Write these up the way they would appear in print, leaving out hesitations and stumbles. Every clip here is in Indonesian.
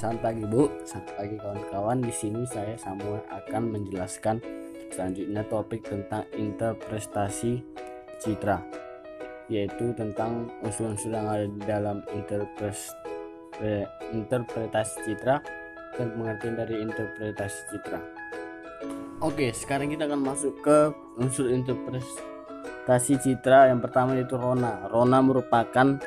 Selamat pagi Bu, selamat pagi kawan-kawan. Di sini saya Samuel akan menjelaskan selanjutnya topik tentang interpretasi citra, yaitu tentang unsur-unsur yang ada di dalam interpretasi citra dan pengertian dari interpretasi citra. Oke, sekarang kita akan masuk ke unsur interpretasi citra. Yang pertama yaitu rona. Rona merupakan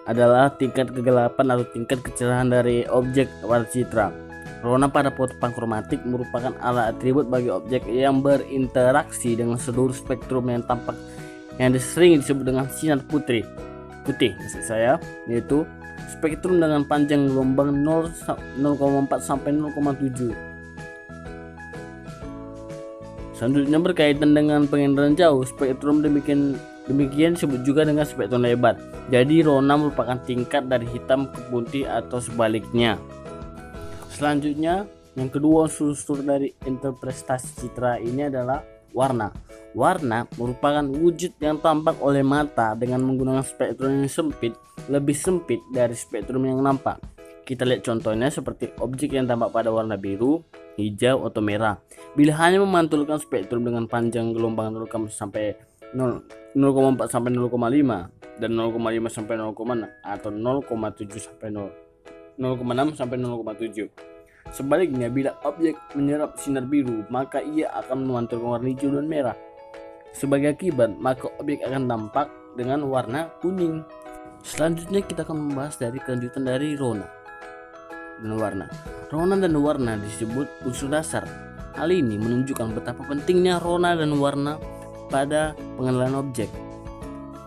adalah tingkat kegelapan atau tingkat kecerahan dari objek pada citra. Rona pada pankromatik merupakan alat atribut bagi objek yang berinteraksi dengan seluruh spektrum yang tampak, yang sering disebut dengan sinar putih maksud saya, yaitu spektrum dengan panjang gelombang 0,4 sampai 0,7. Selanjutnya berkaitan dengan penginderaan jauh, spektrum demikian disebut juga dengan spektrum lebar. Jadi rona merupakan tingkat dari hitam ke putih atau sebaliknya. Selanjutnya, yang kedua unsur dari interpretasi citra ini adalah warna. Warna merupakan wujud yang tampak oleh mata dengan menggunakan spektrum yang lebih sempit dari spektrum yang nampak. Kita lihat contohnya seperti objek yang tampak pada warna biru, hijau, atau merah. Bila hanya memantulkan spektrum dengan panjang gelombang 0,4 sampai 0,5 dan 0,5 sampai 0,6 atau 0,7 sampai 0,6 sampai 0,7. Sebaliknya, bila objek menyerap sinar biru, maka ia akan memantulkan warna hijau dan merah. Sebagai akibat, maka objek akan tampak dengan warna kuning. Selanjutnya kita akan membahas dari kelanjutan dari rona dan warna. Rona dan warna disebut unsur dasar. Hal ini menunjukkan betapa pentingnya rona dan warna pada pengenalan objek.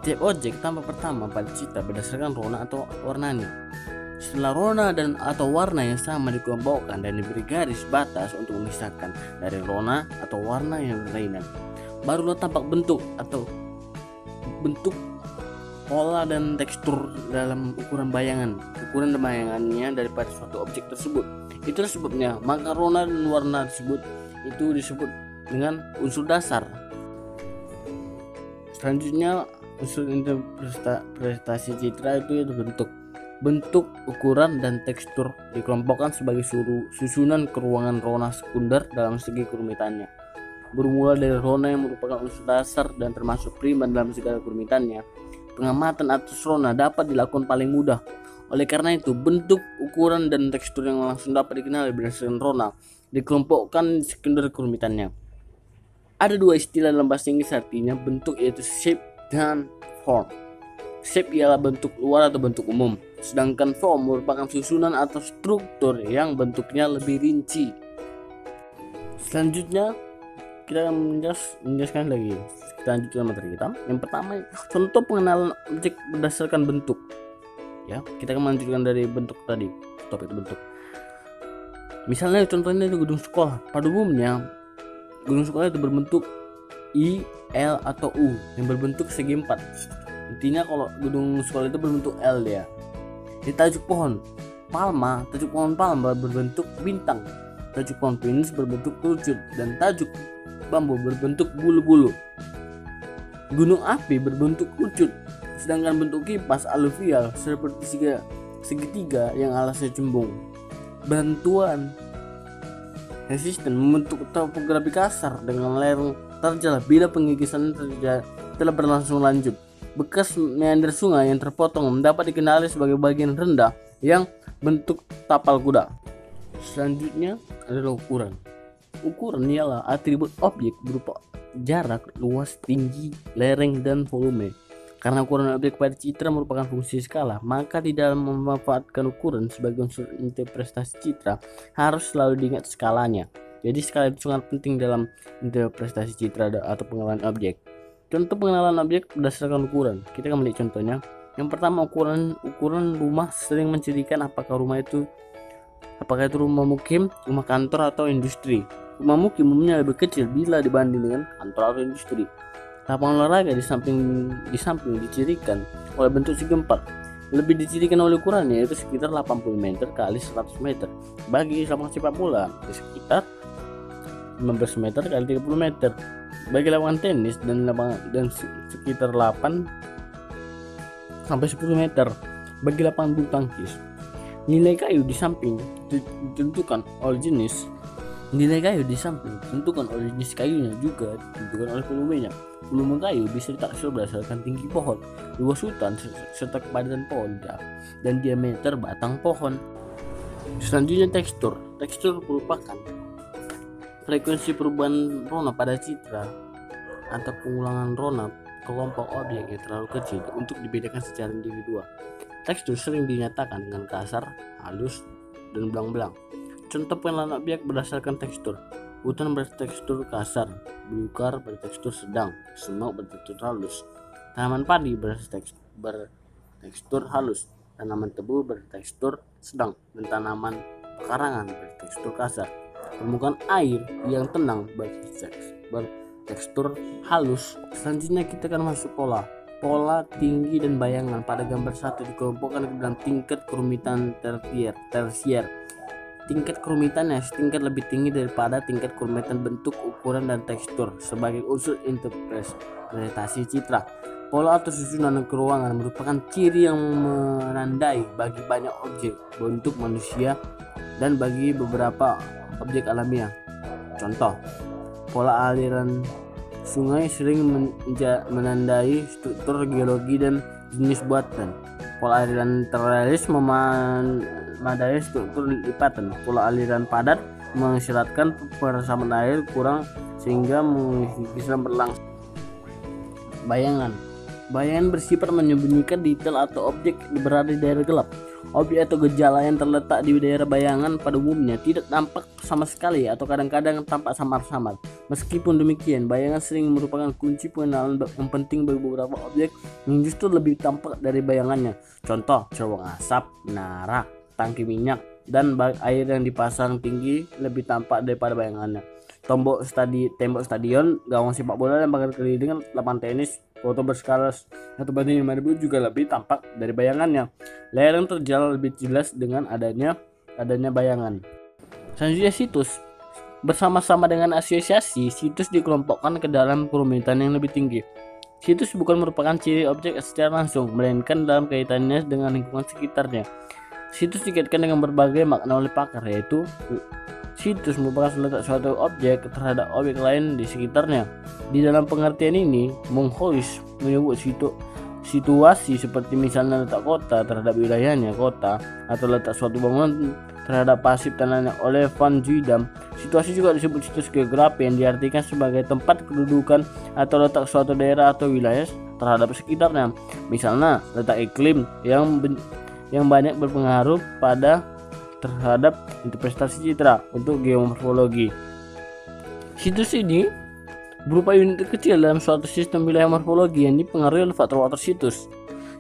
Tiap objek tampak pertama pada citra berdasarkan rona atau warnanya. Setelah rona dan atau warna yang sama dikelompokkan dan diberi garis batas untuk memisahkan dari rona atau warna yang berlainan, barulah tampak bentuk, pola dan tekstur dalam ukuran dan bayangannya daripada suatu objek tersebut. Itulah sebabnya maka rona dan warna tersebut itu disebut dengan unsur dasar. Selanjutnya, unsur interpretasi citra itu bentuk, ukuran, dan tekstur dikelompokkan sebagai susunan keruangan rona sekunder dalam segi kerumitannya. Bermula dari rona yang merupakan unsur dasar dan termasuk prima dalam segala kerumitannya, pengamatan atas rona dapat dilakukan paling mudah. Oleh karena itu, bentuk, ukuran, dan tekstur yang langsung dapat dikenali berdasarkan rona dikelompokkan sekunder kerumitannya. Ada dua istilah dalam bahasa Inggris artinya bentuk, yaitu shape dan form. Shape ialah bentuk luar atau bentuk umum, sedangkan form merupakan susunan atau struktur yang bentuknya lebih rinci. Selanjutnya kita akan menjelaskan lagi. Kita lanjutkan materi kita. Yang pertama, contoh pengenalan objek berdasarkan bentuk. Ya, kita akan melanjutkan dari bentuk tadi, topik bentuk. Misalnya contohnya itu gedung sekolah. Pada umumnya gedung sekolah itu berbentuk I, L, atau U yang berbentuk segi 4. Intinya kalau gedung sekolah itu berbentuk L ya. Di tajuk pohon palma berbentuk bintang, tajuk pohon pinus berbentuk kerucut, dan tajuk bambu berbentuk bulu-bulu. Gunung api berbentuk kerucut, sedangkan bentuk kipas aluvial seperti segitiga yang alasnya cembung. Bantuan resisten membentuk topografi kasar dengan lereng terjal bila pengikisan telah berlangsung lanjut. Bekas meander sungai yang terpotong dapat dikenali sebagai bagian rendah yang bentuk tapal kuda. Selanjutnya adalah ukuran. Ukuran ialah atribut objek berupa jarak, luas, tinggi, lereng, dan volume. Karena ukuran objek pada citra merupakan fungsi skala, maka di dalam memanfaatkan ukuran sebagai unsur interpretasi citra harus selalu diingat skalanya. Jadi skala itu sangat penting dalam interpretasi citra atau pengenalan objek. Contoh pengenalan objek berdasarkan ukuran. Kita akan melihat contohnya. Yang pertama, ukuran rumah sering mencirikan apakah itu rumah mukim, rumah kantor, atau industri. Rumah mukim umumnya lebih kecil bila dibanding dengan kantor atau industri. Lapangan olahraga di samping dicirikan oleh bentuk segi 4. Lebih dicirikan oleh ukurannya, yaitu sekitar 80 meter kali 100 meter. Bagi lapangan sepak bola sekitar 15 meter kali 30 meter. Bagi lapangan tenis dan sekitar 8 sampai 10 meter. Bagi lapangan bulu tangkis. Nilai kayu di samping ditentukan oleh jenis kayunya juga ditentukan oleh volumenya. Volume kayu bisa ditaksir berdasarkan tinggi pohon, luas hutan, serta kepadatan pohon dan diameter batang pohon. Selanjutnya tekstur. Tekstur merupakan frekuensi perubahan rona pada citra atau pengulangan rona kelompok objek yang terlalu kecil untuk dibedakan secara individual. Tekstur sering dinyatakan dengan kasar, halus, dan belang-belang. Contoh pengenalan objek berdasarkan tekstur. Hutan bertekstur kasar, belukar bertekstur sedang, semak bertekstur halus. Tanaman padi bertekstur halus, tanaman tebu bertekstur sedang, dan tanaman pekarangan bertekstur kasar. Permukaan air yang tenang bertekstur halus. Selanjutnya kita akan masuk pola tinggi dan bayangan. Pada gambar satu dikelompokkan ke dalam tingkat kerumitan tersier. Tingkat kerumitannya setingkat lebih tinggi daripada tingkat kerumitan bentuk, ukuran, dan tekstur sebagai unsur interpretasi citra. Pola atau susunan keruangan merupakan ciri yang menandai bagi banyak objek bentuk manusia dan bagi beberapa objek alamiah. Contoh, pola aliran sungai sering menandai struktur geologi dan jenis buatan. Pola aliran terrealis memadai struktur lipatan. Pola aliran padat mengisyaratkan persamaan air kurang sehingga bisa berlangsung. Bayangan bersifat menyembunyikan detail atau objek berada di daerah gelap. Objek atau gejala yang terletak di daerah bayangan pada umumnya tidak tampak sama sekali atau kadang-kadang tampak samar-samar. Meskipun demikian, bayangan sering merupakan kunci pengenalan yang penting bagi beberapa objek yang justru lebih tampak dari bayangannya. Contoh, cerobong asap, menara, tangki minyak, dan bak air yang dipasang tinggi lebih tampak daripada bayangannya. Tembok stadion, gawang sepak bola, dan pagar keliling lapangan tenis, foto berskala 1:5000 juga lebih tampak dari bayangannya. Lereng terjal lebih jelas dengan adanya bayangan. Selanjutnya situs. Bersama-sama dengan asosiasi, situs dikelompokkan ke dalam kerumitan yang lebih tinggi. Situs bukan merupakan ciri objek secara langsung, melainkan dalam kaitannya dengan lingkungan sekitarnya. Situs dikaitkan dengan berbagai makna oleh pakar, yaitu situs merupakan letak suatu objek terhadap objek lain di sekitarnya. Di dalam pengertian ini, Monkhouis menyebut situasi seperti misalnya letak kota terhadap wilayahnya kota, atau letak suatu bangunan terhadap pasif tanahnya oleh Van Zuidam. Situasi juga disebut situs geografi yang diartikan sebagai tempat kedudukan atau letak suatu daerah atau wilayah terhadap sekitarnya. Misalnya letak iklim yang banyak berpengaruh terhadap interpretasi citra untuk geomorfologi. Situs ini berupa unit kecil dalam suatu sistem wilayah morfologi yang dipengaruhi oleh faktor situs.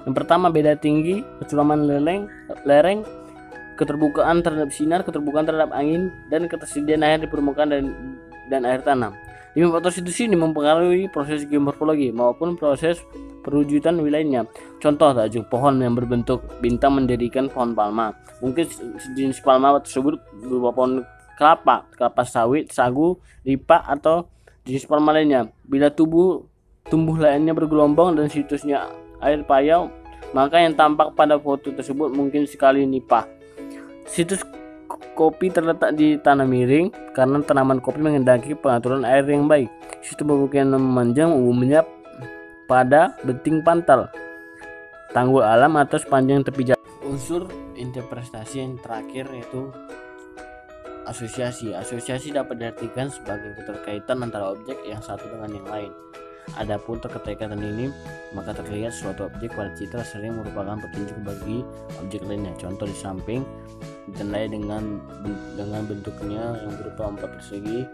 Yang pertama, beda tinggi, kecuraman lereng, keterbukaan terhadap sinar, keterbukaan terhadap angin, dan ketersediaan air di permukaan dan air tanah. 5 faktor situs ini mempengaruhi proses geomorfologi maupun proses perwujudan wilayahnya. Contoh, tajuk pohon yang berbentuk bintang mendirikan pohon palma. Mungkin jenis palma tersebut berupa pohon kelapa sawit, sagu, ripa, atau jenis palma lainnya. Bila tumbuh lainnya bergelombang dan situsnya air payau, maka yang tampak pada foto tersebut mungkin sekali nipah. Situs kopi terletak di tanah miring karena tanaman kopi mengendaki pengaturan air yang baik. Situs pemukiman memanjang umumnya pada beting pantal, tanggul alam, atau sepanjang tepi jalan. Unsur interpretasi yang terakhir yaitu asosiasi. Asosiasi dapat diartikan sebagai keterkaitan antara objek yang satu dengan yang lain. Adapun keterkaitan ini, maka terlihat suatu objek pada citra sering merupakan petunjuk bagi objek lainnya. Contoh, di samping ditandai dengan bentuknya yang berupa 4 persegi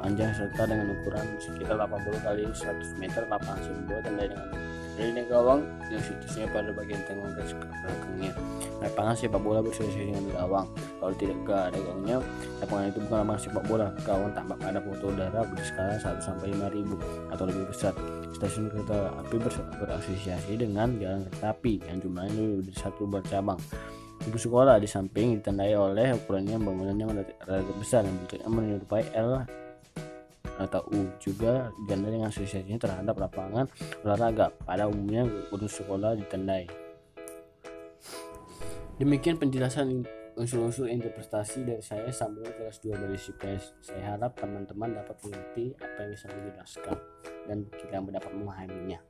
panjang serta dengan ukuran sekitar 80 x 100 meter. Lapangan sepak bola tandai dengan lini gawang yang situsnya pada bagian tengah garis belakangnya. Lapangan sepak bola bersosialisasi dengan gawang. Kalau tidak ada gawangnya, lapangan itu bukan lapangan sepak bola. Gawang tampak pada foto udara berskala 1-5000 atau lebih besar. Stasiun kereta api berasosiasi dengan jalan kereta api yang jumlahnya lebih dari 1 bercabang. Ibu sekolah di samping ditandai oleh ukurannya bangunan yang relatif besar yang bentuknya menyerupai L atau U. Juga ditandai dengan asosiasinya terhadap lapangan olahraga. Pada umumnya gedung sekolah ditandai. Demikian penjelasan unsur-unsur interpretasi dari saya sambungan kelas 2 dari IPS. Saya harap teman-teman dapat mengerti apa yang saya jelaskan dan kita dapat memahaminya.